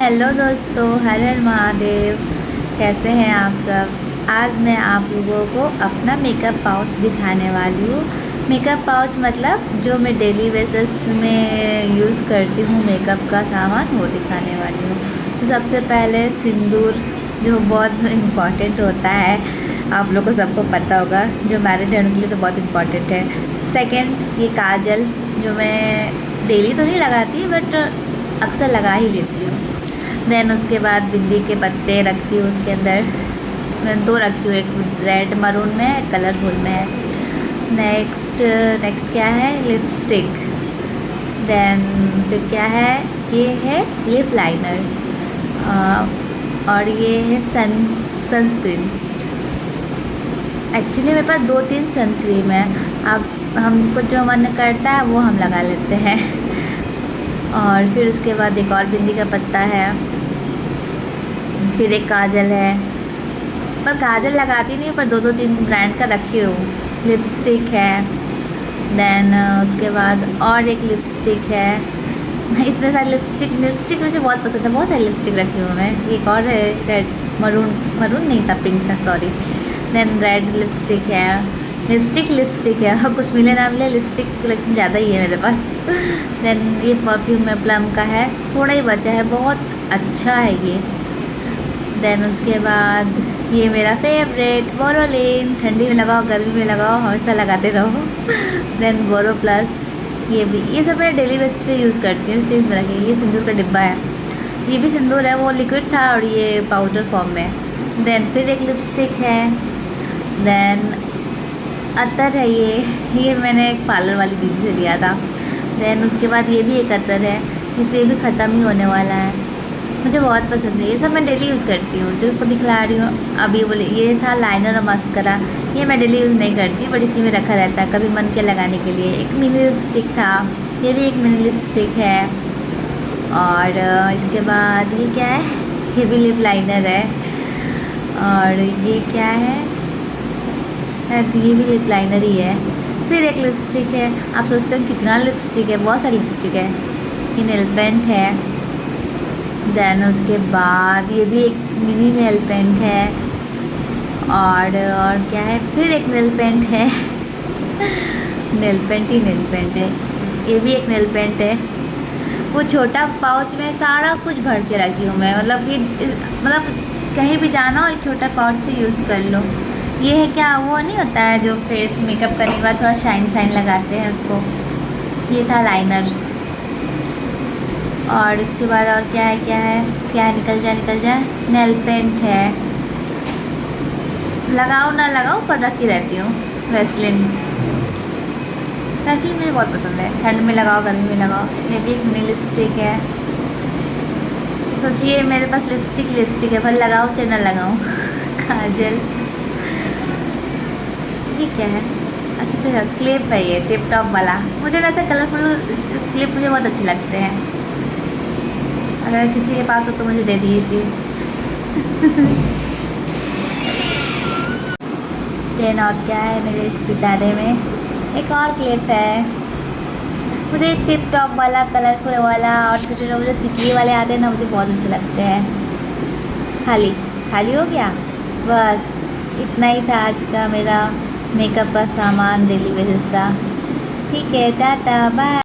Hello दोस्तों, हर हर महादेव। कैसे हैं आप सब। आज मैं आप लोगों को अपना मेकअप पाउच दिखाने वाली हूँ। मेकअप पाउच मतलब जो मैं डेली बेसिस में यूज़ करती हूँ मेकअप का सामान, वो दिखाने वाली हूँ। तो सबसे पहले सिंदूर, जो बहुत इम्पॉर्टेंट होता है, आप लोग को सबको पता होगा, जो मैरिड है उनके लिए तो बहुत इम्पॉर्टेंट है। सेकेंड, ये काजल, जो मैं डेली तो नहीं लगाती बट अक्सर लगा ही लेती हूँ। देन उसके बाद बिंदी के पत्ते रखती हूँ उसके अंदर। मैं दो रखी हूँ, एक रेड मरून में है, कलरफुल में है। नेक्स्ट क्या है, लिपस्टिक। देन फिर क्या है, ये है लिप लाइनर। और ये है सनस्क्रीन। एक्चुअली मेरे पास 2-3 सनक्रीम है। अब हमको जो मन करता है वो हम लगा लेते हैं। और फिर उसके बाद एक और बिंदी का पत्ता है, फिर एक काजल है, पर काजल लगाती नहीं, पर 2-3 ब्रांड का रखी हूँ। लिपस्टिक है। देन उसके बाद और एक लिपस्टिक है। इतने सारे लिपस्टिक मुझे बहुत पसंद है, बहुत सारी लिपस्टिक रखी हूँ मैं। एक और है रेड, मरून नहीं था, पिंक था, सॉरी। देन रेड लिपस्टिक है। लिपस्टिक है, और कुछ मिले ना मिले, लिपस्टिक कलेक्शन ज़्यादा ही है मेरे पास। देन ये परफ्यूम है, प्लम का है, थोड़ा ही बचा है, बहुत अच्छा है ये। देन उसके बाद ये मेरा फेवरेट बोरोलिन, ठंडी में लगाओ, गर्मी में लगाओ, हमेशा लगाते रहो। देन बोरो प्लस, ये सब मैं डेली बेसिस पे यूज़ करती हूँ, इसलिए इसमें रखी। ये सिंदूर का डिब्बा है, ये भी सिंदूर है, वो लिक्विड था और ये पाउडर फॉर्म में। देन फिर एक लिपस्टिक है। देन अतर है, ये मैंने एक पार्लर वाली दीदी से लिया था। देन उसके बाद ये भी एक अतर है, इसे भी ख़त्म ही होने वाला है, मुझे बहुत पसंद है। ये सब मैं डेली यूज़ करती हूँ, जो आपको दिखला रही हूँ अभी। बोले ये था लाइनर और मस्करा, ये मैं डेली यूज़ नहीं करती, बट इसी में रखा रहता है, कभी मन के लगाने के लिए। एक मिनी लिपस्टिक था, ये भी एक मिनी लिपस्टिक है। और इसके बाद ये क्या है, ये भी लिप लाइनर है। और ये क्या है, ये भी लिप लाइनर ही है। फिर एक लिपस्टिक है। आप सोचते हो कितना लिपस्टिक है, बहुत सारी लिपस्टिक है। ये नेल पेंट है। देन उसके बाद ये भी एक मिनी नेल पेंट है। और क्या है, फिर एक नेल पेंट है। नेल पेंट है, ये भी एक नेल पेंट है। वो छोटा पाउच में सारा कुछ भर के रखी हूँ मैं, मतलब कि मतलब कहीं भी जाना हो एक छोटा पाउच से यूज़ कर लो। ये है क्या, वो नहीं होता है जो फेस मेकअप करने के बाद थोड़ा शाइन लगाते हैं उसको, ये था लाइनर। और इसके बाद और क्या है, निकल जाए, नेल पेंट है। लगाओ ना लगाओ, पर रखी रहती हूँ। वैसलिन मुझे बहुत पसंद है, ठंड में लगाओ, गर्मी में लगाओ। ये भी एक मिनी लिपस्टिक है। सोचिए मेरे पास लिपस्टिक है, पर लगाओ चाहे ना लगाऊँ। काजल, ये क्या है, अच्छा क्लिप है, ये टिप टॉप वाला। मुझे वैसे कलरफुल क्लिप मुझे बहुत अच्छे लगते हैं, अगर किसी के पास हो तो मुझे दे दीजिए। देन और क्या है मेरे इस पिटारे में, एक और क्लिप है। मुझे टिप टॉप वाला, कलरफुल वाला, और छोटे छोटे मुझे तितली वाले आते हैं ना, मुझे बहुत अच्छे लगते हैं। खाली हो गया, बस इतना ही था आज का मेरा मेकअप का सामान डेली बेसिस का। ठीक है, टाटा बाय।